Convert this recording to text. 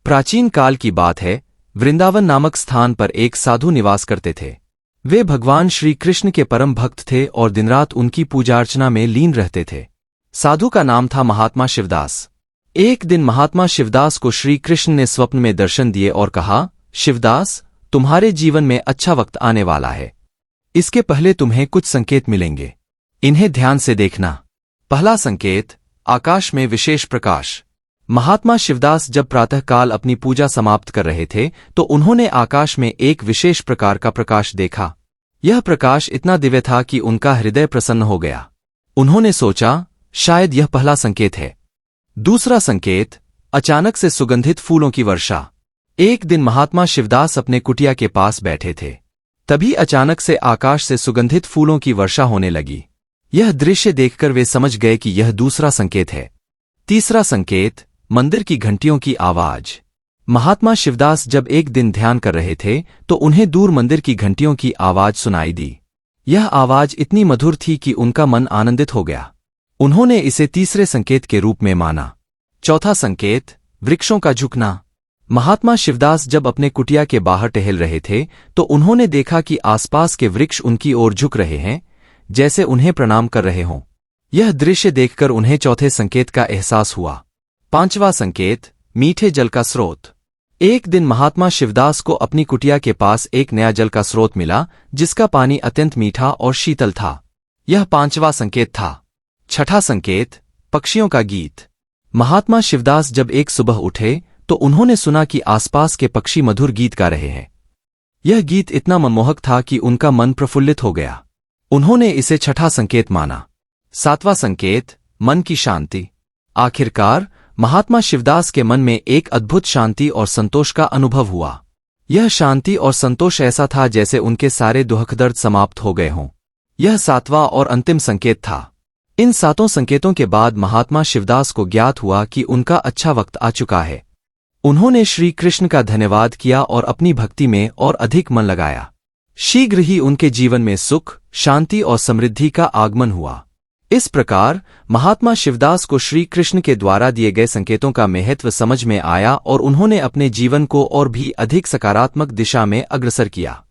प्राचीन काल की बात है, वृंदावन नामक स्थान पर एक साधु निवास करते थे। वे भगवान श्री कृष्ण के परम भक्त थे और दिनरात उनकी पूजा अर्चना में लीन रहते थे। साधु का नाम था महात्मा शिवदास। एक दिन महात्मा शिवदास को श्री कृष्ण ने स्वप्न में दर्शन दिए और कहा, शिवदास, तुम्हारे जीवन में अच्छा वक्त आने वाला है। इसके पहले तुम्हें कुछ संकेत मिलेंगे, इन्हें ध्यान से देखना। पहला संकेत, आकाश में विशेष प्रकाश। महात्मा शिवदास जब प्रातःकाल अपनी पूजा समाप्त कर रहे थे तो उन्होंने आकाश में एक विशेष प्रकार का प्रकाश देखा। यह प्रकाश इतना दिव्य था कि उनका हृदय प्रसन्न हो गया। उन्होंने सोचा, शायद यह पहला संकेत है। दूसरा संकेत, अचानक से सुगंधित फूलों की वर्षा। एक दिन महात्मा शिवदास अपने कुटिया के पास बैठे थे। तभी अचानक से आकाश से सुगंधित फूलों की वर्षा होने लगी। यह दृश्य देखकर वे समझ गए कि यह दूसरा संकेत है। तीसरा संकेत, मंदिर की घंटियों की आवाज। महात्मा शिवदास जब एक दिन ध्यान कर रहे थे तो उन्हें दूर मंदिर की घंटियों की आवाज सुनाई दी। यह आवाज इतनी मधुर थी कि उनका मन आनंदित हो गया। उन्होंने इसे तीसरे संकेत के रूप में माना। चौथा संकेत, वृक्षों का झुकना। महात्मा शिवदास जब अपने कुटिया के बाहर टहल रहे थे तो उन्होंने देखा कि आसपास के वृक्ष उनकी ओर झुक रहे हैं, जैसे उन्हें प्रणाम कर रहे हों। यह दृश्य देखकर उन्हें चौथे संकेत का एहसास हुआ। पांचवा संकेत, मीठे जल का स्रोत। एक दिन महात्मा शिवदास को अपनी कुटिया के पास एक नया जल का स्रोत मिला, जिसका पानी अत्यंत मीठा और शीतल था। यह पांचवा संकेत था। छठा संकेत, पक्षियों का गीत। महात्मा शिवदास जब एक सुबह उठे तो उन्होंने सुना कि आसपास के पक्षी मधुर गीत गा रहे हैं। यह गीत इतना मनमोहक था कि उनका मन प्रफुल्लित हो गया। उन्होंने इसे छठा संकेत माना। सातवां संकेत, मन की शांति। आखिरकार महात्मा शिवदास के मन में एक अद्भुत शांति और संतोष का अनुभव हुआ। यह शांति और संतोष ऐसा था जैसे उनके सारे दुख दर्द समाप्त हो गए हों। यह सातवां और अंतिम संकेत था। इन सातों संकेतों के बाद महात्मा शिवदास को ज्ञात हुआ कि उनका अच्छा वक्त आ चुका है। उन्होंने श्री कृष्ण का धन्यवाद किया और अपनी भक्ति में और अधिक मन लगाया। शीघ्र ही उनके जीवन में सुख, शांति और समृद्धि का आगमन हुआ। इस प्रकार महात्मा शिवदास को श्री कृष्ण के द्वारा दिए गए संकेतों का महत्व समझ में आया और उन्होंने अपने जीवन को और भी अधिक सकारात्मक दिशा में अग्रसर किया।